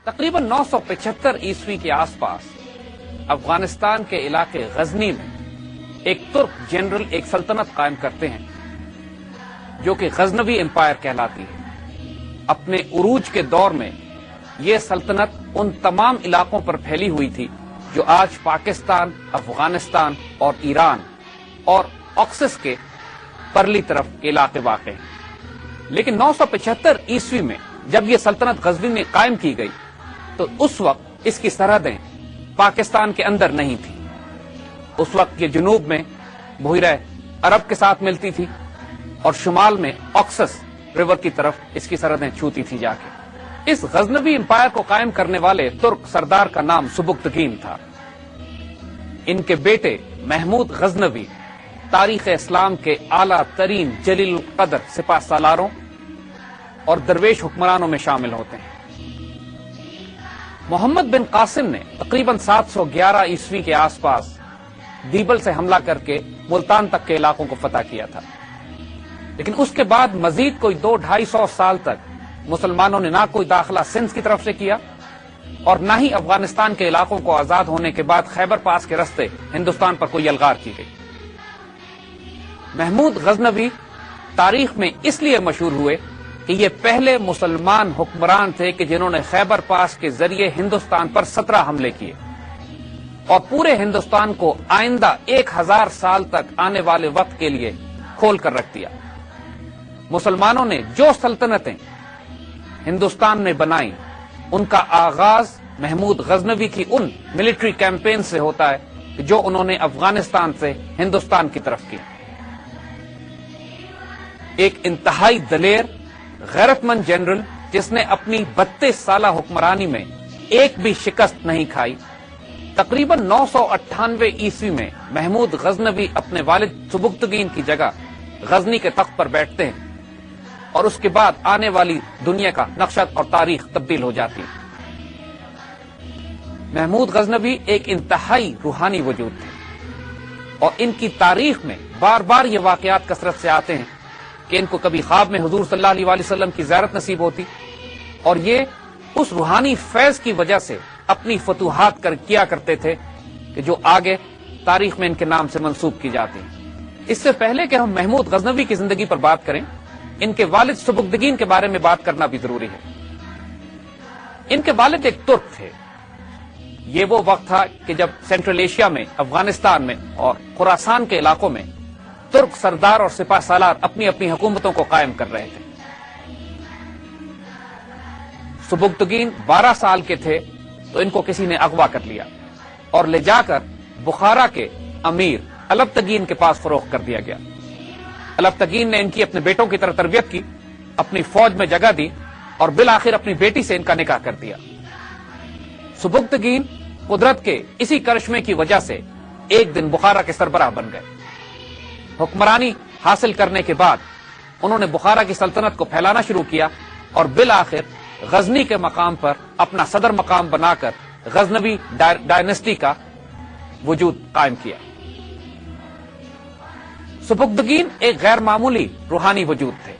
تقریباً 975 عیسوی کے آس پاس افغانستان کے علاقے غزنی میں ایک ترک جنرل ایک سلطنت قائم کرتے ہیں جو کہ غزنوی امپائر کہلاتی ہے۔ اپنے عروج کے دور میں یہ سلطنت ان تمام علاقوں پر پھیلی ہوئی تھی جو آج پاکستان، افغانستان اور ایران اور آکسس کے پرلی طرف کے علاقے واقع ہیں۔ لیکن 975 عیسوی میں جب یہ سلطنت غزنی میں قائم کی گئی تو اس وقت اس کی سرحدیں پاکستان کے اندر نہیں تھیں۔ اس وقت یہ جنوب میں بحیرہ عرب کے ساتھ ملتی تھی اور شمال میں آکسس ریور کی طرف اس کی سرحدیں چھوتی تھی جا کے۔ اس غزنوی امپائر کو قائم کرنے والے ترک سردار کا نام سبکتگین تھا۔ ان کے بیٹے محمود غزنوی تاریخ اسلام کے اعلیٰ ترین جلیل القدر سپہ سالاروں اور درویش حکمرانوں میں شامل ہوتے ہیں۔ محمد بن قاسم نے تقریباً 711 عیسوی کے آس پاس دیبل سے حملہ کر کے ملتان تک کے علاقوں کو فتح کیا تھا، لیکن اس کے بعد مزید کوئی 200-250 سال تک مسلمانوں نے نہ کوئی داخلہ سندھ کی طرف سے کیا اور نہ ہی افغانستان کے علاقوں کو آزاد ہونے کے بعد خیبر پاس کے رستے ہندوستان پر کوئی یلغار کی گئی۔ محمود غزنوی تاریخ میں اس لیے مشہور ہوئے کہ یہ پہلے مسلمان حکمران تھے کہ جنہوں نے خیبر پاس کے ذریعے ہندوستان پر 17 حملے کیے اور پورے ہندوستان کو آئندہ 1000 سال تک آنے والے وقت کے لیے کھول کر رکھ دیا۔ مسلمانوں نے جو سلطنتیں ہندوستان میں بنائیں ان کا آغاز محمود غزنوی کی ان ملٹری کیمپین سے ہوتا ہے جو انہوں نے افغانستان سے ہندوستان کی طرف کی۔ ایک انتہائی دلیر غیرت مند جنرل جس نے اپنی 32 سالہ حکمرانی میں ایک بھی شکست نہیں کھائی، تقریباً 998 عیسوی میں محمود غزنوی اپنے والد سبکتگین کی جگہ غزنی کے تخت پر بیٹھتے ہیں اور اس کے بعد آنے والی دنیا کا نقشہ اور تاریخ تبدیل ہو جاتی ہے۔ محمود غزنوی ایک انتہائی روحانی وجود تھے اور ان کی تاریخ میں بار بار یہ واقعات کثرت سے آتے ہیں کہ ان کو کبھی خواب میں حضور صلی اللہ علیہ وآلہ وسلم کی زیارت نصیب ہوتی اور یہ اس روحانی فیض کی وجہ سے اپنی فتوحات کیا کرتے تھے کہ جو آگے تاریخ میں ان کے نام سے منسوب کی جاتی ہیں۔ اس سے پہلے کہ ہم محمود غزنوی کی زندگی پر بات کریں، ان کے والد سبکتگین کے بارے میں بات کرنا بھی ضروری ہے۔ ان کے والد ایک ترک تھے۔ یہ وہ وقت تھا کہ جب سینٹرل ایشیا میں، افغانستان میں اور خراسان کے علاقوں میں ترک سردار اور سپہ سالار اپنی اپنی حکومتوں کو قائم کر رہے تھے۔ سبکتگین 12 سال کے تھے تو ان کو کسی نے اغوا کر لیا اور لے جا کر بخارا کے امیر الپتگین کے پاس فروخت کر دیا گیا۔ الپتگین نے ان کی اپنے بیٹوں کی طرح تربیت کی، اپنی فوج میں جگہ دی اور بالآخر اپنی بیٹی سے ان کا نکاح کر دیا۔ سبکتگین قدرت کے اسی کرشمے کی وجہ سے ایک دن بخارا کے سربراہ بن گئے۔ حکمرانی حاصل کرنے کے بعد انہوں نے بخارا کی سلطنت کو پھیلانا شروع کیا اور بالآخر غزنی کے مقام پر اپنا صدر مقام بنا کر غزنوی ڈائنسٹی کا وجود قائم کیا۔ سبکتگین ایک غیر معمولی روحانی وجود تھے۔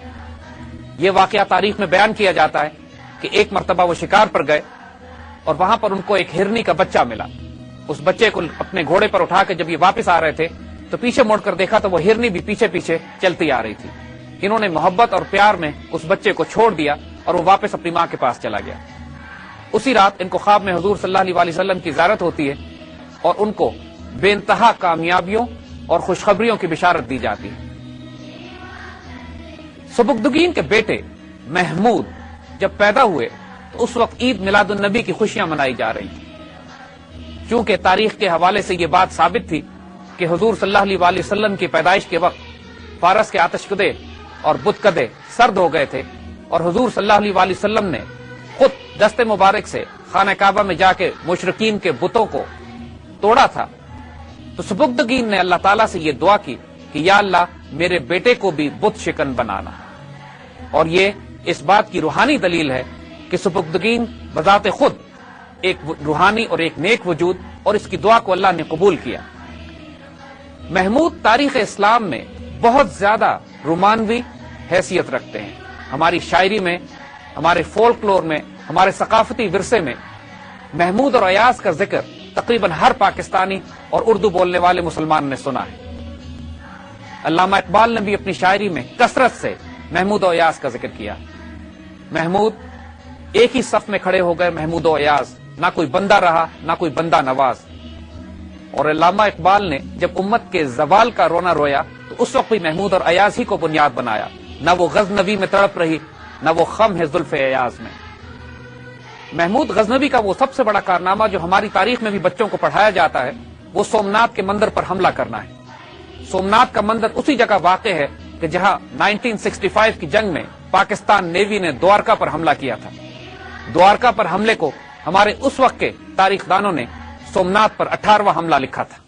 یہ واقعہ تاریخ میں بیان کیا جاتا ہے کہ ایک مرتبہ وہ شکار پر گئے اور وہاں پر ان کو ایک ہرنی کا بچہ ملا۔ اس بچے کو اپنے گھوڑے پر اٹھا کے جب یہ واپس آ رہے تھے تو پیچھے مڑ کر دیکھا تو وہ ہرنی بھی پیچھے پیچھے چلتی آ رہی تھی۔ انہوں نے محبت اور پیار میں اس بچے کو چھوڑ دیا اور وہ واپس اپنی ماں کے پاس چلا گیا۔ اسی رات ان کو خواب میں حضور صلی اللہ علیہ وآلہ وسلم کی زیارت ہوتی ہے اور ان کو بے انتہا کامیابیوں اور خوشخبریوں کی بشارت دی جاتی ہے۔ سبکتگین کے بیٹے محمود جب پیدا ہوئے تو اس وقت عید میلاد النبی کی خوشیاں منائی جا رہی تھیں۔ چونکہ تاریخ کے حوالے سے یہ بات ثابت تھی کہ حضور صلی اللہ علیہ وآلہ وسلم کی پیدائش کے وقت فارس کے آتش کدے اور بت کدے سرد ہو گئے تھے اور حضور صلی اللہ علیہ وآلہ وسلم نے خود دست مبارک سے خانہ کعبہ میں جا کے مشرکین کے بتوں کو توڑا تھا، تو سبکتگین نے اللہ تعالیٰ سے یہ دعا کی کہ یا اللہ میرے بیٹے کو بھی بت شکن بنانا۔ اور یہ اس بات کی روحانی دلیل ہے کہ سبکتگین بذات خود ایک روحانی اور ایک نیک وجود، اور اس کی دعا کو اللہ نے قبول کیا۔ محمود تاریخ اسلام میں بہت زیادہ رومانوی حیثیت رکھتے ہیں۔ ہماری شاعری میں، ہمارے فولکلور میں ہمارے ثقافتی ورثے میں محمود اور ایاز کا ذکر تقریباً ہر پاکستانی اور اردو بولنے والے مسلمان نے سنا ہے۔ علامہ اقبال نے بھی اپنی شاعری میں کثرت سے محمود و ایاز کا ذکر کیا۔ محمود ایک ہی صف میں کھڑے ہو گئے، محمود و ایاز، نہ کوئی بندہ رہا نہ کوئی بندہ نواز۔ اور علامہ اقبال نے جب امت کے زوال کا رونا رویا تو اس وقت بھی محمود اور ایاز ہی کو بنیاد بنایا، نہ وہ غزنوی میں تڑپ رہی نہ وہ خم ہے زلف ایاز میں۔ محمود غزنوی کا وہ سب سے بڑا کارنامہ جو ہماری تاریخ میں بھی بچوں کو پڑھایا جاتا ہے وہ سومنات کے مندر پر حملہ کرنا ہے۔ سومنات کا مندر اسی جگہ واقع ہے کہ جہاں 1965 کی جنگ میں پاکستان نیوی نے دوارکا پر حملہ کیا تھا۔ دوارکا پر حملے کو ہمارے اس وقت کے تاریخ دانوں نے سومنات پر 18واں حملہ لکھا تھا۔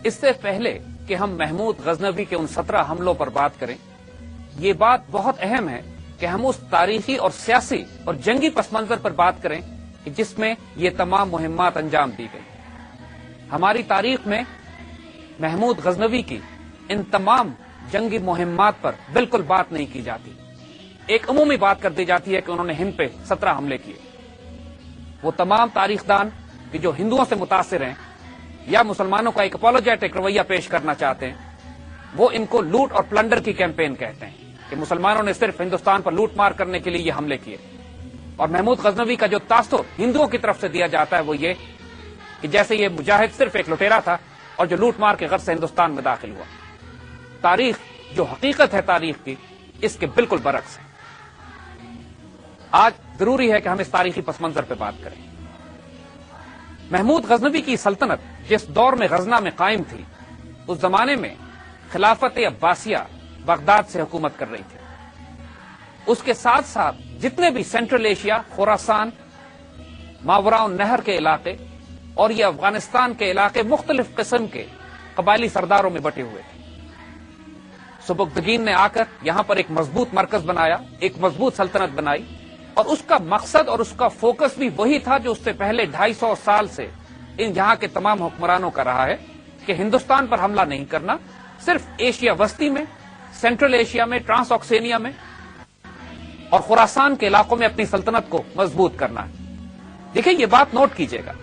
اس سے پہلے کہ ہم محمود غزنوی کے ان 17 حملوں پر بات کریں، یہ بات بہت اہم ہے کہ ہم اس تاریخی اور سیاسی اور جنگی پس منظر پر بات کریں کہ جس میں یہ تمام مہمات انجام دی گئی۔ ہماری تاریخ میں محمود غزنوی کی ان تمام جنگی مہمات پر بالکل بات نہیں کی جاتی۔ ایک عمومی بات کر دی جاتی ہے کہ انہوں نے ہند پہ 17 حملے کیے۔ وہ تمام تاریخ دان کہ جو ہندوؤں سے متاثر ہیں یا مسلمانوں کا ایک اپولوجیٹک رویہ پیش کرنا چاہتے ہیں، وہ ان کو لوٹ اور پلنڈر کی کیمپین کہتے ہیں کہ مسلمانوں نے صرف ہندوستان پر لوٹ مار کرنے کے لیے یہ حملے کیے۔ اور محمود غزنوی کا جو تاثر ہندوؤں کی طرف سے دیا جاتا ہے وہ یہ کہ جیسے یہ مجاہد صرف ایک لٹیرا تھا اور جو لوٹ مار کے غرض سے ہندوستان میں داخل ہوا۔ تاریخ جو حقیقت ہے تاریخ کی، اس کے بالکل برعکس ہے۔ آج ضروری ہے کہ ہم اس تاریخی پس منظر پہ بات کریں۔ محمود غزنوی کی سلطنت جس دور میں غزنہ میں قائم تھی، اس زمانے میں خلافت عباسیہ بغداد سے حکومت کر رہی تھی۔ اس کے ساتھ ساتھ جتنے بھی سینٹرل ایشیا، خراسان، ماوراء النہر کے علاقے اور یہ افغانستان کے علاقے مختلف قسم کے قبائلی سرداروں میں بٹے ہوئے تھے۔ سبکتگین نے آ کر یہاں پر ایک مضبوط مرکز بنایا، ایک مضبوط سلطنت بنائی، اور اس کا مقصد اور اس کا فوکس بھی وہی تھا جو اس سے پہلے 250 سال سے ان یہاں کے تمام حکمرانوں کا رہا ہے کہ ہندوستان پر حملہ نہیں کرنا، صرف ایشیا وسطی میں، سینٹرل ایشیا میں، ٹرانس آکسینیا میں اور خراسان کے علاقوں میں اپنی سلطنت کو مضبوط کرنا ہے۔ دیکھیں یہ بات نوٹ کیجئے گا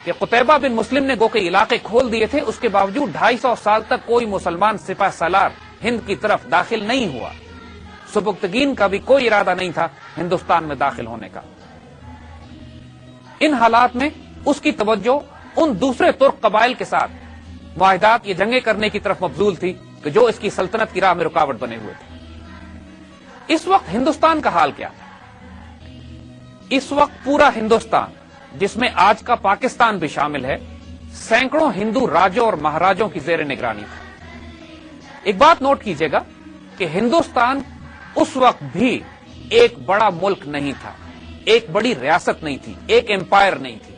کہ قتیبہ بن مسلم نے گو کے علاقے کھول دیے تھے، اس کے باوجود 250 سال تک کوئی مسلمان سپہ سالار ہند کی طرف داخل نہیں ہوا۔ سبکتگین کا بھی کوئی ارادہ نہیں تھا ہندوستان میں داخل ہونے کا۔ ان حالات میں اس کی توجہ ان دوسرے ترک قبائل کے ساتھ معاہدات یہ جنگیں کرنے کی طرف مبذول تھی کہ جو اس کی سلطنت کی راہ میں رکاوٹ بنے ہوئے تھے۔ اس وقت ہندوستان کا حال کیا تھا؟ اس وقت پورا ہندوستان، جس میں آج کا پاکستان بھی شامل ہے، سینکڑوں ہندو راجوں اور مہاراجوں کی زیر نگرانی تھا۔ ایک بات نوٹ کیجئے گا کہ ہندوستان اس وقت بھی ایک بڑا ملک نہیں تھا، ایک بڑی ریاست نہیں تھی، ایک امپائر نہیں تھی۔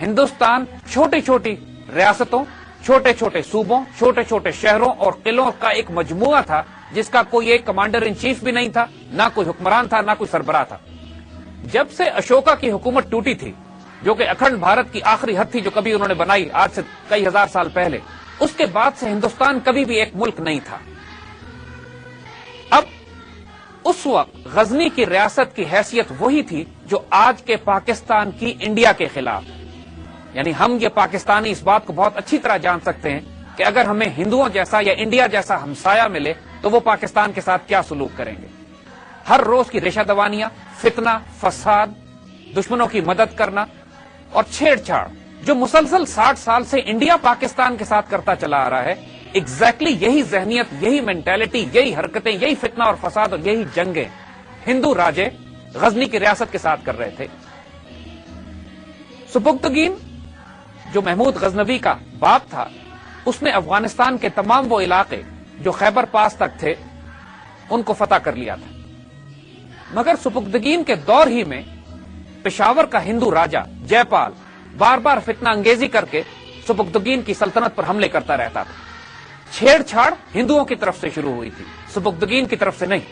ہندوستان چھوٹی چھوٹی ریاستوں، چھوٹے چھوٹے صوبوں، چھوٹے چھوٹے شہروں اور قلعوں کا ایک مجموعہ تھا جس کا کوئی ایک کمانڈر ان چیف بھی نہیں تھا، نہ کوئی حکمران تھا، نہ کوئی سربراہ تھا۔ جب سے اشوکا کی حکومت ٹوٹی تھی، جو کہ اکھنڈ بھارت کی آخری حد تھی جو کبھی انہوں نے بنائی آج سے کئی ہزار سال پہلے، اس کے بعد سے ہندوستان کبھی بھی ایک ملک نہیں تھا۔ اب اس وقت غزنی کی ریاست کی حیثیت وہی تھی جو آج کے پاکستان کی انڈیا کے خلاف ہے۔ یعنی ہم یہ پاکستانی اس بات کو بہت اچھی طرح جان سکتے ہیں کہ اگر ہمیں ہندوؤں جیسا یا انڈیا جیسا ہمسایہ ملے تو وہ پاکستان کے ساتھ کیا سلوک کریں گے۔ ہر روز کی ریشہ دوانیاں، فتنہ، فساد، دشمنوں کی مدد کرنا اور چھیڑ چھاڑ جو مسلسل 60 سال سے انڈیا پاکستان کے ساتھ کرتا چلا آ رہا ہے، ایگزیکٹلی یہی ذہنیت، یہی مینٹیلٹی، یہی حرکتیں، یہی فتنہ اور فساد اور یہی جنگیں ہندو راجے غزنی کی ریاست کے ساتھ کر رہے تھے۔ سبکتگین جو محمود غزنوی کا باپ تھا، اس نے افغانستان کے تمام وہ علاقے جو خیبر پاس تک تھے ان کو فتح کر لیا تھا، مگر سبکتگین کے دور ہی میں پشاور کا ہندو راجا جے پال بار بار فتنہ انگیزی کر کے سبکتگین کی سلطنت پر حملے کرتا رہتا تھا۔ چھیڑ چھاڑ ہندوؤں کی طرف سے شروع ہوئی تھی، سبکتگین کی طرف سے نہیں۔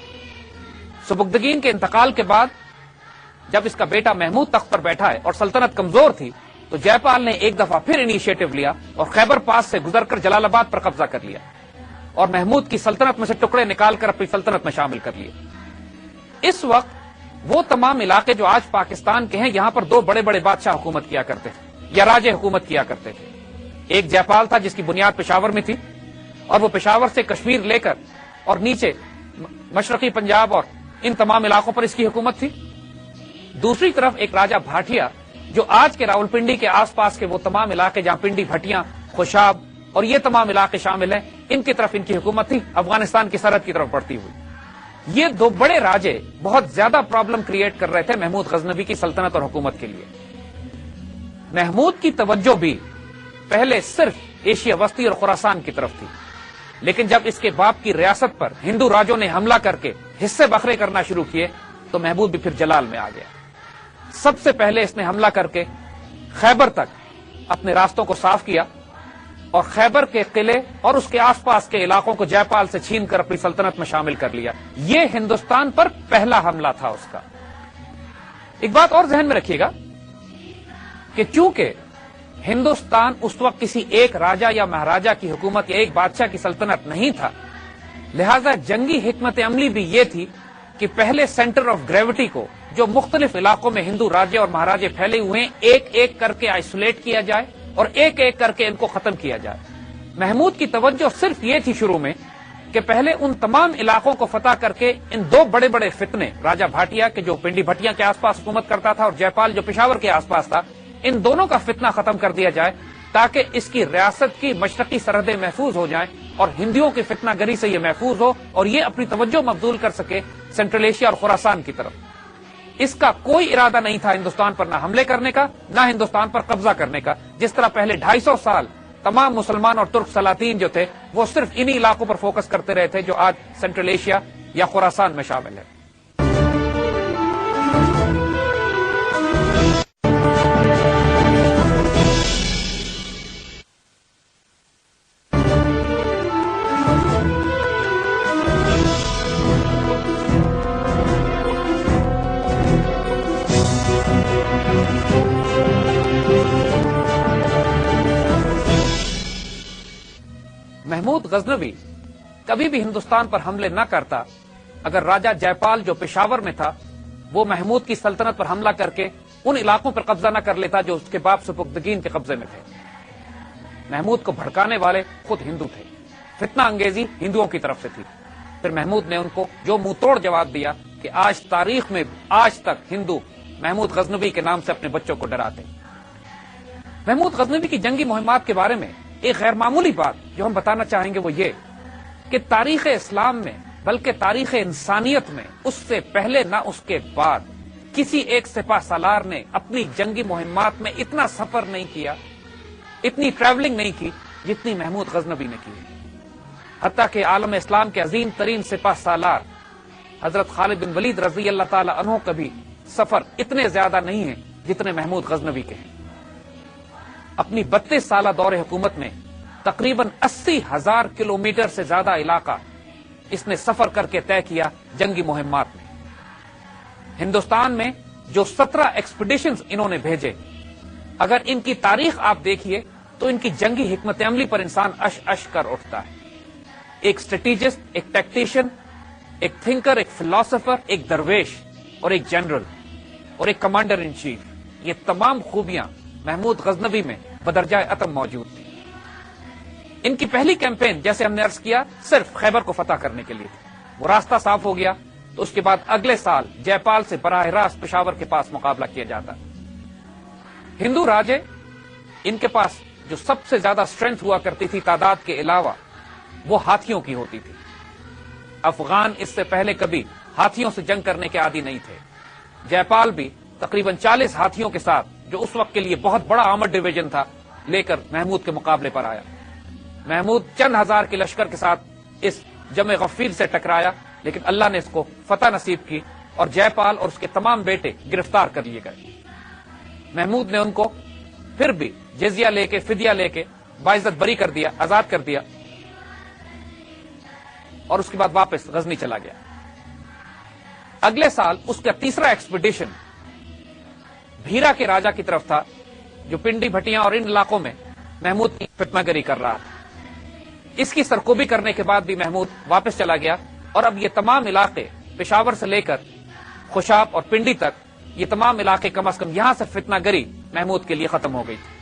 سبکتگین کے انتقال کے بعد جب اس کا بیٹا محمود تخت پر بیٹھا ہے اور سلطنت کمزور تھی تو جے پال نے ایک دفعہ پھر انیشیٹو لیا اور خیبر پاس سے گزر کر جلال آباد پر قبضہ کر لیا اور محمود کی سلطنت میں سے ٹکڑے نکال کر اپنی سلطنت میں شامل کر لیے۔ اس وقت وہ تمام علاقے جو آج پاکستان کے ہیں، یہاں پر دو بڑے بڑے بادشاہ حکومت کیا کرتے تھے یا راجے حکومت کیا کرتے تھے۔ ایک جے پال تھا جس کی بنیاد پشاور میں تھی اور وہ پشاور سے کشمیر لے کر اور نیچے مشرقی پنجاب اور ان تمام علاقوں پر اس کی حکومت تھی۔ دوسری طرف ایک راجہ بھاٹیا جو آج کے راولپنڈی کے آس پاس کے وہ تمام علاقے جہاں پنڈی بھٹیاں، خوشاب اور یہ تمام علاقے شامل ہیں، ان کی طرف ان کی حکومت تھی، افغانستان کی سرحد کی طرف بڑھتی ہوئی۔ یہ دو بڑے راجے بہت زیادہ پرابلم کریٹ کر رہے تھے محمود غزنوی کی سلطنت اور حکومت کے لیے۔ محمود کی توجہ بھی پہلے صرف ایشیا وسطی اور خراسان کی طرف تھی، لیکن جب اس کے باپ کی ریاست پر ہندو راجوں نے حملہ کر کے حصے بکھرے کرنا شروع کیے تو محمود بھی پھر جلال میں آ گیا۔ سب سے پہلے اس نے حملہ کر کے خیبر تک اپنے راستوں کو صاف کیا اور خیبر کے قلعے اور اس کے آس پاس کے علاقوں کو جے پال سے چھین کر اپنی سلطنت میں شامل کر لیا۔ یہ ہندوستان پر پہلا حملہ تھا اس کا۔ ایک بات اور ذہن میں رکھیے گا کہ چونکہ ہندوستان اس وقت کسی ایک راجہ یا مہاراجہ کی حکومت یا ایک بادشاہ کی سلطنت نہیں تھا، لہذا جنگی حکمت عملی بھی یہ تھی کہ پہلے سینٹر آف گریوٹی کو جو مختلف علاقوں میں ہندو راجے اور مہاراجے پھیلے ہوئے ہیں ایک ایک کر کے آئسولیٹ کیا جائے اور ایک ایک کر کے ان کو ختم کیا جائے۔ محمود کی توجہ صرف یہ تھی شروع میں کہ پہلے ان تمام علاقوں کو فتح کر کے ان دو بڑے بڑے فتنے، راجہ بھاٹیا کے جو پنڈی بھٹیاں کے آس پاس حکومت کرتا تھا اور جے پال جو پشاور کے آس پاس تھا، ان دونوں کا فتنہ ختم کر دیا جائے تاکہ اس کی ریاست کی مشرقی سرحدیں محفوظ ہو جائیں اور ہندوؤں کی فتنہ گری سے یہ محفوظ ہو اور یہ اپنی توجہ مبذول کر سکے سینٹرل ایشیا اور خراسان کی طرف۔ اس کا کوئی ارادہ نہیں تھا ہندوستان پر نہ حملے کرنے کا نہ ہندوستان پر قبضہ کرنے کا، جس طرح پہلے 250 سال تمام مسلمان اور ترک سلاطین جو تھے وہ صرف انہی علاقوں پر فوکس کرتے رہے تھے جو آج سینٹرل ایشیا یا خراسان میں شامل ہے۔ محمود غزنوی کبھی بھی ہندوستان پر حملے نہ کرتا اگر راجہ جے پال جو پشاور میں تھا وہ محمود کی سلطنت پر حملہ کر کے ان علاقوں پر قبضہ نہ کر لیتا جو اس کے باپ سبکتگین کے قبضے میں تھے۔ محمود کو بھڑکانے والے خود ہندو تھے، فتنہ انگیزی ہندوؤں کی طرف سے تھی۔ پھر محمود نے ان کو جو منہ توڑ جواب دیا کہ آج تاریخ میں آج تک ہندو محمود غزنوی کے نام سے اپنے بچوں کو ڈراتے ہیں۔ محمود غزنوی کی جنگی مہمات کے بارے میں ایک غیر معمولی بات جو ہم بتانا چاہیں گے وہ یہ کہ تاریخ اسلام میں بلکہ تاریخ انسانیت میں اس سے پہلے نہ اس کے بعد کسی ایک سپہ سالار نے اپنی جنگی مہمات میں اتنا سفر نہیں کیا، اتنی ٹریولنگ نہیں کی جتنی محمود غزنوی نے کی۔ حتیٰ کہ عالم اسلام کے عظیم ترین سپہ سالار حضرت خالد بن ولید رضی اللہ تعالی عنہ کا بھی سفر اتنے زیادہ نہیں ہیں جتنے محمود غزنوی کے ہیں۔ اپنی 32 سالہ دور حکومت میں تقریباً 80,000 کلومیٹر سے زیادہ علاقہ اس نے سفر کر کے طے کیا جنگی مہمات میں۔ ہندوستان میں جو 17 ایکسپیڈیشنز انہوں نے بھیجے، اگر ان کی تاریخ آپ دیکھیے تو ان کی جنگی حکمت عملی پر انسان اش اش کر اٹھتا ہے۔ ایک اسٹریٹجسٹ، ایک ٹیکٹیشین، ایک تھنکر، ایک فلاسفر، ایک درویش اور ایک جنرل اور ایک کمانڈر ان چیف، یہ تمام خوبیاں محمود غزنوی میں بدرجہ اتم موجود تھی۔ ان کی پہلی کیمپین جیسے ہم نے عرض کیا صرف خیبر کو فتح کرنے کے لیے تھی۔ وہ راستہ صاف ہو گیا تو اس کے بعد اگلے سال جے پال سے براہ راست پشاور کے پاس مقابلہ کیا جاتا۔ ہندو راجے ان کے پاس جو سب سے زیادہ اسٹرینتھ ہوا کرتی تھی تعداد کے علاوہ وہ ہاتھیوں کی ہوتی تھی۔ افغان اس سے پہلے کبھی ہاتھیوں سے جنگ کرنے کے عادی نہیں تھے۔ جے پال بھی تقریباً 40 ہاتھیوں کے ساتھ جو اس وقت کے لیے بہت بڑا آرمڈ ڈویژن تھا، لے کر محمود کے مقابلے پر آیا۔ محمود چند ہزار کے لشکر کے ساتھ اس جمع غفیر سے ٹکرایا، لیکن اللہ نے اس کو فتح نصیب کی اور جے پال اور اس کے تمام بیٹے گرفتار کر لیے گئے۔ محمود نے ان کو پھر بھی جزیہ لے کے، فدیہ لے کے باعزت بری کر دیا، آزاد کر دیا، اور اس کے بعد واپس غزنی چلا گیا۔ اگلے سال اس کا تیسرا ایکسپیڈیشن بھیرا کے راجا کی طرف تھا، جو پنڈی بھٹیاں اور ان علاقوں میں محمود کی فتنہ گری کر رہا تھا۔ اس کی سرکوبی کرنے کے بعد بھی محمود واپس چلا گیا، اور اب یہ تمام علاقے پشاور سے لے کر خوشاب اور پنڈی تک، یہ تمام علاقے کم از کم یہاں سے فتنہ گری محمود کے لیے ختم ہو گئی تھی۔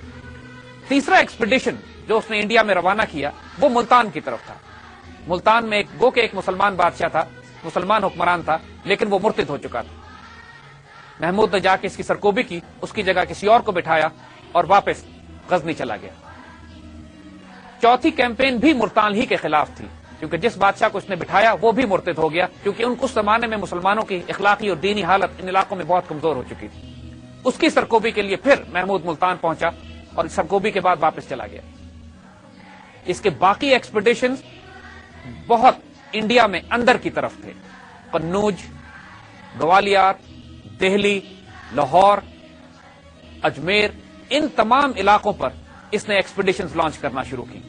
تیسرا ایکسپیڈیشن جو اس نے انڈیا میں روانہ کیا وہ ملتان کی طرف تھا۔ ملتان میں ایک مسلمان بادشاہ تھا، مسلمان حکمران تھا، لیکن وہ مرتد ہو چکا تھا۔ محمود نے جا کے اس کی سرکوبی کی، اس کی جگہ کسی اور کو بٹھایا اور واپس غزنی چلا گیا۔ چوتھی کیمپین بھی ملتان ہی کے خلاف تھی، کیونکہ جس بادشاہ کو اس نے بٹھایا وہ بھی مرتد ہو گیا، کیونکہ ان کچھ زمانے میں مسلمانوں کی اخلاقی اور دینی حالت ان علاقوں میں بہت کمزور ہو چکی تھی۔ اس کی سرکوبی کے لیے پھر محمود ملتان پہنچا اور سرکوبی کے بعد واپس چلا گیا۔ اس کے باقی ایکسپیڈیشنز بہت انڈیا میں اندر کی طرف تھے، قنوج، گوالیار، دہلی، لاہور، اجمیر، ان تمام علاقوں پر اس نے ایکسپیڈیشنز لانچ کرنا شروع کی،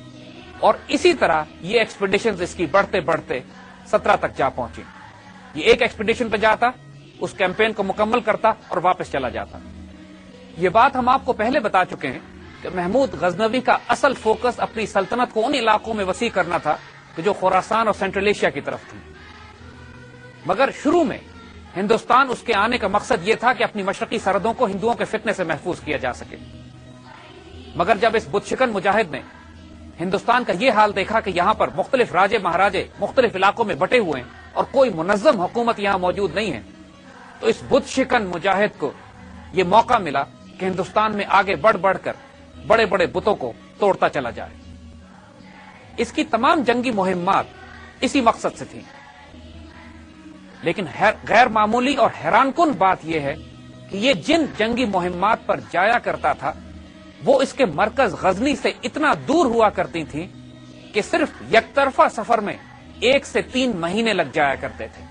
اور اسی طرح یہ ایکسپیڈیشنز اس کی بڑھتے بڑھتے 17 تک جا پہنچی۔ یہ ایک ایکسپیڈیشن پہ جاتا، اس کیمپین کو مکمل کرتا اور واپس چلا جاتا۔ یہ بات ہم آپ کو پہلے بتا چکے ہیں کہ محمود غزنوی کا اصل فوکس اپنی سلطنت کو ان علاقوں میں وسیع کرنا تھا کہ جو خراسان اور سینٹرل ایشیا کی طرف تھی، مگر شروع میں ہندوستان اس کے آنے کا مقصد یہ تھا کہ اپنی مشرقی سرحدوں کو ہندوؤں کے فتنے سے محفوظ کیا جا سکے۔ مگر جب اس بت شکن مجاہد نے ہندوستان کا یہ حال دیکھا کہ یہاں پر مختلف راجے مہاراجے مختلف علاقوں میں بٹے ہوئے ہیں اور کوئی منظم حکومت یہاں موجود نہیں ہے، تو اس بت شکن مجاہد کو یہ موقع ملا کہ ہندوستان میں آگے بڑھ بڑھ کر بڑے بڑے بتوں کو توڑتا چلا جائے۔ اس کی تمام جنگی مہمات اسی مقصد سے تھیں، لیکن غیر معمولی اور حیران کن بات یہ ہے کہ یہ جن جنگی مہمات پر جایا کرتا تھا وہ اس کے مرکز غزنی سے اتنا دور ہوا کرتی تھی کہ صرف یک طرفہ سفر میں 1 سے 3 مہینے لگ جایا کرتے تھے۔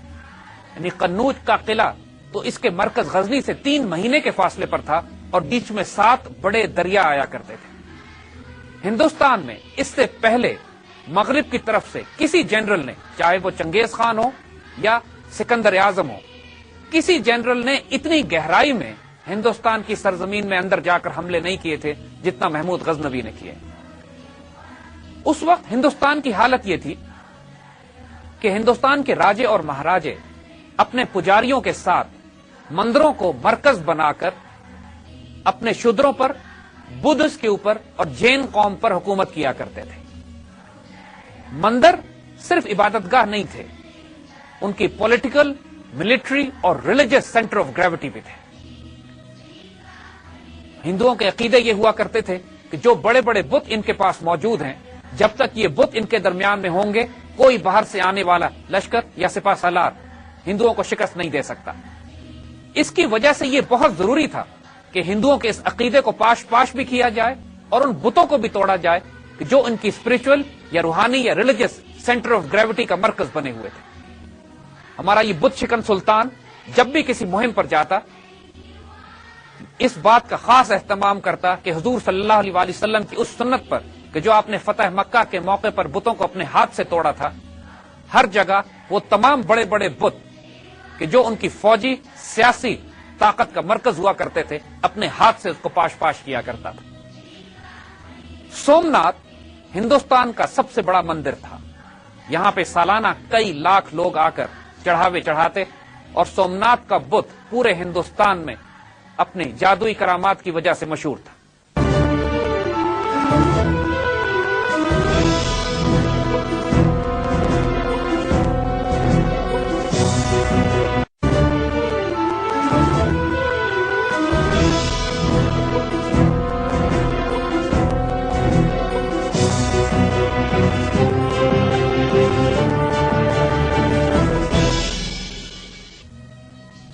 یعنی قنوج کا قلعہ تو اس کے مرکز غزنی سے 3 مہینے کے فاصلے پر تھا، اور بیچ میں 7 بڑے دریا آیا کرتے تھے۔ ہندوستان میں اس سے پہلے مغرب کی طرف سے کسی جنرل نے، چاہے وہ چنگیز خان ہو یا سکندر اعظم ہو، کسی جنرل نے اتنی گہرائی میں ہندوستان کی سرزمین میں اندر جا کر حملے نہیں کیے تھے جتنا محمود غزنوی نے کیے۔ اس وقت ہندوستان کی حالت یہ تھی کہ ہندوستان کے راجے اور مہاراجے اپنے پجاریوں کے ساتھ مندروں کو مرکز بنا کر اپنے شودروں پر، بدھس کے اوپر اور جین قوم پر حکومت کیا کرتے تھے۔ مندر صرف عبادت گاہ نہیں تھے، ان کی پولیٹیکل، ملٹری اور ریلیجس سینٹر آف گریوٹی بھی تھے۔ ہندوؤں کے عقیدے یہ ہوا کرتے تھے کہ جو بڑے بڑے بت ان کے پاس موجود ہیں، جب تک یہ بت ان کے درمیان میں ہوں گے، کوئی باہر سے آنے والا لشکر یا سپہ سالار ہندوؤں کو شکست نہیں دے سکتا۔ اس کی وجہ سے یہ بہت ضروری تھا کہ ہندوؤں کے اس عقیدے کو پاش پاش بھی کیا جائے اور ان بتوں کو بھی توڑا جائے کہ جو ان کی اسپرچل یا روحانی یا ریلیجس سینٹر آف گریوٹی کا مرکز بنے ہوئے تھے۔ ہمارا یہ بت شکن سلطان جب بھی کسی مہم پر جاتا، اس بات کا خاص اہتمام کرتا کہ حضور صلی اللہ علیہ وآلہ وسلم کی اس سنت پر کہ جو آپ نے فتح مکہ کے موقع پر بتوں کو اپنے ہاتھ سے توڑا تھا، ہر جگہ وہ تمام بڑے بڑے بت کہ جو ان کی فوجی سیاسی طاقت کا مرکز ہوا کرتے تھے، اپنے ہاتھ سے اس کو پاش پاش کیا کرتا تھا۔ سومناتھ ہندوستان کا سب سے بڑا مندر تھا، یہاں پہ سالانہ کئی لاکھ لوگ آ کر چڑھاوے چڑھاتے، اور سومناتھ کا بت پورے ہندوستان میں اپنی جادوئی کرامات کی وجہ سے مشہور تھا۔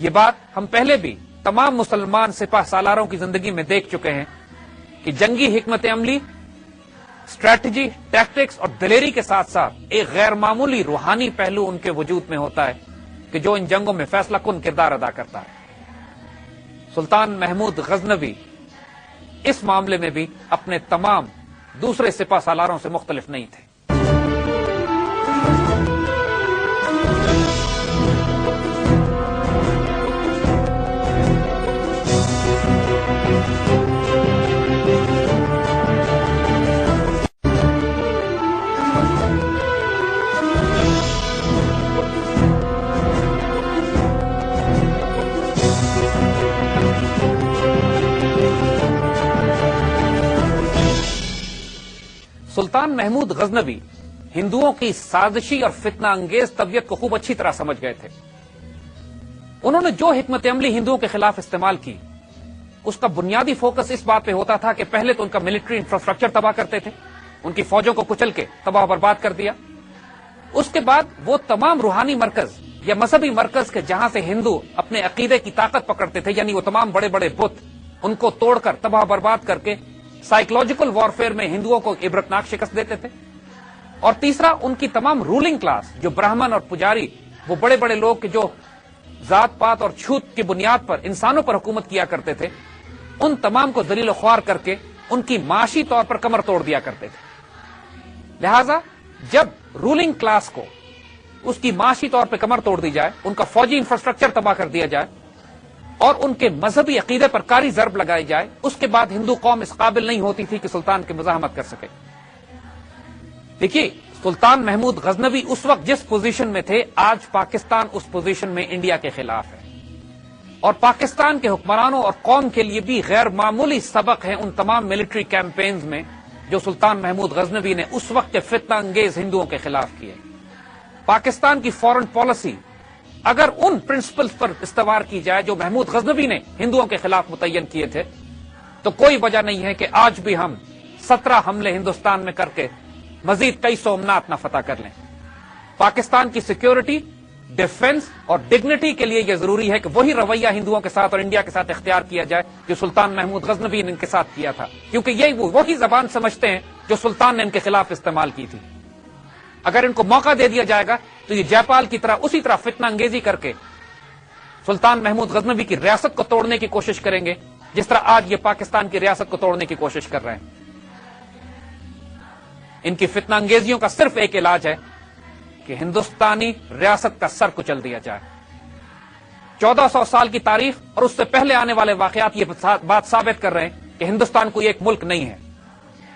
یہ بات ہم پہلے بھی تمام مسلمان سپاہ سالاروں کی زندگی میں دیکھ چکے ہیں کہ جنگی حکمت عملی، اسٹریٹجی، ٹیکٹکس اور دلیری کے ساتھ ساتھ ایک غیر معمولی روحانی پہلو ان کے وجود میں ہوتا ہے کہ جو ان جنگوں میں فیصلہ کن کردار ادا کرتا ہے۔ سلطان محمود غزنوی اس معاملے میں بھی اپنے تمام دوسرے سپاہ سالاروں سے مختلف نہیں تھے۔ سلطان محمود غزنوی ہندوؤں کی سازشی اور فتنہ انگیز طبیعت کو خوب اچھی طرح سمجھ گئے تھے۔ انہوں نے جو حکمت عملی ہندوؤں کے خلاف استعمال کی، اس کا بنیادی فوکس اس بات پہ ہوتا تھا کہ پہلے تو ان کا ملٹری انفراسٹرکچر تباہ کرتے تھے، ان کی فوجوں کو کچل کے تباہ برباد کر دیا۔ اس کے بعد وہ تمام روحانی مرکز یا مذہبی مرکز کے جہاں سے ہندو اپنے عقیدے کی طاقت پکڑتے تھے، یعنی وہ تمام بڑے بڑے بت، ان کو توڑ کر تباہ برباد کر کے سائیکولوجیکل وارفیئر میں ہندوؤں کو عبرتناک شکست دیتے تھے۔ اور تیسرا، ان کی تمام رولنگ کلاس جو برہمن اور پجاری، وہ بڑے بڑے لوگ کہ جو ذات پات اور چھوت کی بنیاد پر انسانوں پر حکومت کیا کرتے تھے، ان تمام کو ذلیل و خوار کر کے ان کی معاشی طور پر کمر توڑ دیا کرتے تھے۔ لہذا جب رولنگ کلاس کو اس کی معاشی طور پہ کمر توڑ دی جائے، ان کا فوجی انفراسٹرکچر تباہ کر دیا جائے اور ان کے مذہبی عقیدے پر کاری ضرب لگائی جائے، اس کے بعد ہندو قوم اس قابل نہیں ہوتی تھی کہ سلطان کی مزاحمت کر سکے۔ دیکھیے، سلطان محمود غزنوی اس وقت جس پوزیشن میں تھے، آج پاکستان اس پوزیشن میں انڈیا کے خلاف ہے، اور پاکستان کے حکمرانوں اور قوم کے لیے بھی غیر معمولی سبق ہے ان تمام ملٹری کیمپینز میں جو سلطان محمود غزنوی نے اس وقت کے فتنہ انگیز ہندوؤں کے خلاف کیے۔ پاکستان کی فورن پالیسی اگر ان پرنسپلز پر استوار کی جائے جو محمود غزنوی نے ہندوؤں کے خلاف متعین کیے تھے، تو کوئی وجہ نہیں ہے کہ آج بھی ہم 17 حملے ہندوستان میں کر کے مزید کئی سو امنات نہ فتح کر لیں۔ پاکستان کی سیکیورٹی، ڈیفنس اور ڈگنیٹی کے لیے یہ ضروری ہے کہ وہی رویہ ہندوؤں کے ساتھ اور انڈیا کے ساتھ اختیار کیا جائے جو سلطان محمود غزنوی نے ان کے ساتھ کیا تھا، کیونکہ یہ وہی زبان سمجھتے ہیں جو سلطان نے ان کے خلاف استعمال کی تھی۔ اگر ان کو موقع دے دیا جائے گا تو یہ جے پال کی طرح اسی طرح فتنہ انگیزی کر کے سلطان محمود غزنوی کی ریاست کو توڑنے کی کوشش کریں گے، جس طرح آج یہ پاکستان کی ریاست کو توڑنے کی کوشش کر رہے ہیں۔ ان کی فتنہ انگیزیوں کا صرف ایک علاج ہے کہ ہندوستانی ریاست کا سر کچل دیا جائے۔ 1400 سال کی تاریخ اور اس سے پہلے آنے والے واقعات یہ بات ثابت کر رہے ہیں کہ ہندوستان کوئی ایک ملک نہیں ہے،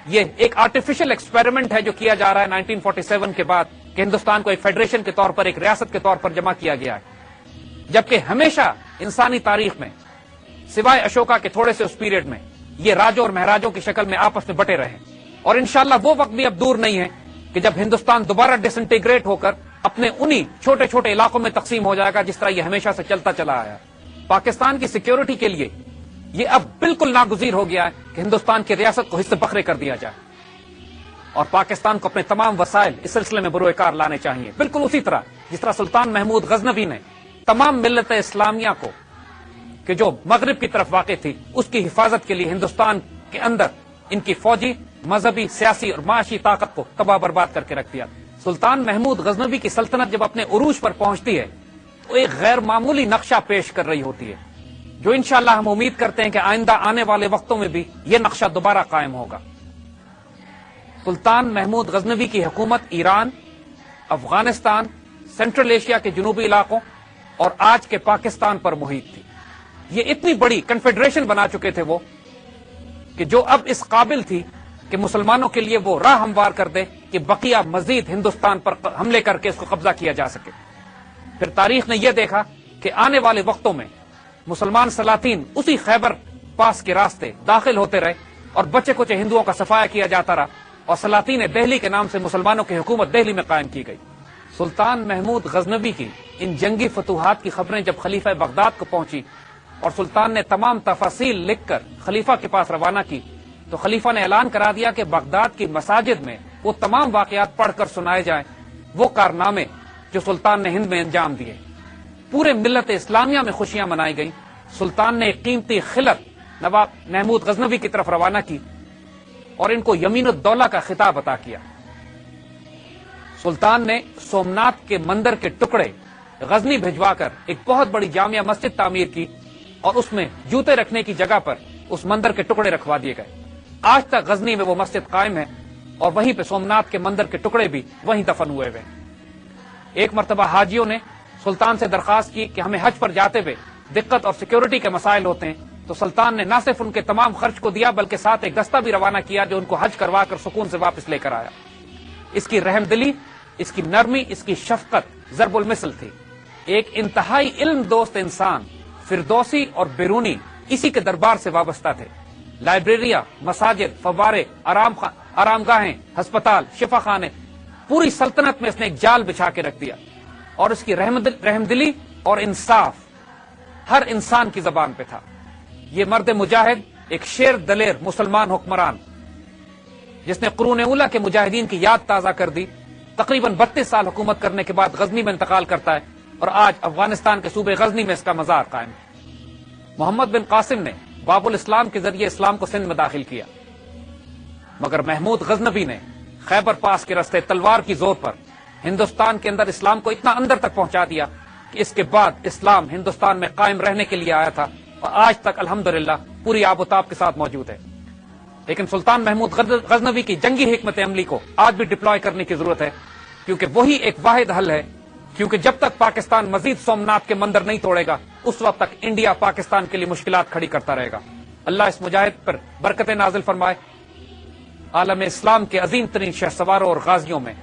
یہ ایک آرٹیفیشل ایکسپیریمنٹ ہے جو کیا جا رہا ہے 1947 کے بعد کہ ہندوستان کو ایک فیڈریشن کے طور پر، ایک ریاست کے طور پر جمع کیا گیا ہے، جبکہ ہمیشہ انسانی تاریخ میں سوائے اشوکا کے تھوڑے سے اس پیریڈ میں یہ راجوں اور مہاراجوں کی شکل میں آپس میں بٹے رہے، اور انشاءاللہ وہ وقت بھی اب دور نہیں ہے کہ جب ہندوستان دوبارہ ڈس انٹیگریٹ ہو کر اپنے انہی چھوٹے چھوٹے علاقوں میں تقسیم ہو جائے گا جس طرح یہ ہمیشہ سے چلتا چلا آیا۔ پاکستان کی سیکیورٹی کے لیے یہ اب بالکل ناگزیر ہو گیا ہے کہ ہندوستان کی ریاست کو حصے بکھرے کر دیا جائے، اور پاکستان کو اپنے تمام وسائل اس سلسلے میں بروئے کار لانے چاہیے، بالکل اسی طرح جس طرح سلطان محمود غزنوی نے تمام ملت اسلامیہ کو کہ جو مغرب کی طرف واقع تھی اس کی حفاظت کے لیے ہندوستان کے اندر ان کی فوجی، مذہبی، سیاسی اور معاشی طاقت کو تباہ برباد کر کے رکھ دیا۔ سلطان محمود غزنوی کی سلطنت جب اپنے عروج پر پہنچتی ہے تو ایک غیر معمولی نقشہ پیش کر رہی ہوتی ہے، جو انشاءاللہ ہم امید کرتے ہیں کہ آئندہ آنے والے وقتوں میں بھی یہ نقشہ دوبارہ قائم ہوگا۔ سلطان محمود غزنوی کی حکومت ایران، افغانستان، سینٹرل ایشیا کے جنوبی علاقوں اور آج کے پاکستان پر محیط تھی۔ یہ اتنی بڑی کنفیڈریشن بنا چکے تھے وہ کہ جو اب اس قابل تھی کہ مسلمانوں کے لیے وہ راہ ہموار کر دے کہ بقیہ مزید ہندوستان پر حملے کر کے اس کو قبضہ کیا جا سکے۔ پھر تاریخ نے یہ دیکھا کہ آنے والے وقتوں میں مسلمان سلاطین اسی خیبر پاس کے راستے داخل ہوتے رہے اور بچے کچے ہندوؤں کا صفایا کیا جاتا رہا، اور سلاطین دہلی کے نام سے مسلمانوں کی حکومت دہلی میں قائم کی گئی۔ سلطان محمود غزنوی کی ان جنگی فتوحات کی خبریں جب خلیفہ بغداد کو پہنچی اور سلطان نے تمام تفاصیل لکھ کر خلیفہ کے پاس روانہ کی، تو خلیفہ نے اعلان کرا دیا کہ بغداد کی مساجد میں وہ تمام واقعات پڑھ کر سنائے جائیں، وہ کارنامے جو سلطان نے ہند میں انجام دیے۔ پورے ملت اسلامیہ میں خوشیاں منائی گئیں، سلطان نے ایک قیمتی خلعت نواب محمود غزنوی کی طرف روانہ کی اور ان کو یمین الدولہ کا خطاب عطا کیا۔ سلطان نے سومنات کے مندر کے ٹکڑے غزنی بھجوا کر ایک بہت بڑی جامع مسجد تعمیر کی اور اس میں جوتے رکھنے کی جگہ پر اس مندر کے ٹکڑے رکھوا دیے گئے۔ آج تک غزنی میں وہ مسجد قائم ہے اور وہیں پہ سومنات کے مندر کے ٹکڑے بھی وہیں دفن ہوئے ہوئے۔ ایک مرتبہ حاجیوں نے سلطان سے درخواست کی کہ ہمیں حج پر جاتے ہوئے دقت اور سیکیورٹی کے مسائل ہوتے ہیں، تو سلطان نے نہ صرف ان کے تمام خرچ کو دیا بلکہ ساتھ ایک دستہ بھی روانہ کیا جو ان کو حج کروا کر سکون سے واپس لے کر آیا۔ اس کی رحم دلی، اس کی نرمی، اس کی شفقت ضرب المثل تھی۔ ایک انتہائی علم دوست انسان، فردوسی اور بیرونی اسی کے دربار سے وابستہ تھے۔ لائبریریاں، مساجد، فوارے، آرام گاہیں، ہسپتال، شفا خانے، پوری سلطنت میں اس نے ایک جال بچھا کے رکھ دیا، اور اس کی رحم دلی اور انصاف ہر انسان کی زبان پہ تھا۔ یہ مرد مجاہد، ایک شیر دلیر مسلمان حکمران جس نے قرون اولیٰ کے مجاہدین کی یاد تازہ کر دی، تقریباً 32 سال حکومت کرنے کے بعد غزنی میں انتقال کرتا ہے اور آج افغانستان کے صوبے غزنی میں اس کا مزار قائم ہے۔ محمد بن قاسم نے باب الاسلام کے ذریعے اسلام کو سندھ میں داخل کیا، مگر محمود غزنوی نے خیبر پاس کے راستے تلوار کی زور پر ہندوستان کے اندر اسلام کو اتنا اندر تک پہنچا دیا کہ اس کے بعد اسلام ہندوستان میں قائم رہنے کے لیے آیا تھا اور آج تک الحمدللہ پوری آب و تاب کے ساتھ موجود ہے۔ لیکن سلطان محمود غزنوی کی جنگی حکمت عملی کو آج بھی ڈپلوائے کرنے کی ضرورت ہے، کیونکہ وہی ایک واحد حل ہے، کیونکہ جب تک پاکستان مزید سومنات کے مندر نہیں توڑے گا اس وقت تک انڈیا پاکستان کے لیے مشکلات کھڑی کرتا رہے گا۔ اللہ اس مجاہد پر برکتیں نازل فرمائے۔ عالم اسلام کے عظیم ترین شہسواروں اور غازیوں میں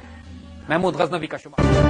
محمود غزنوی کا شمار۔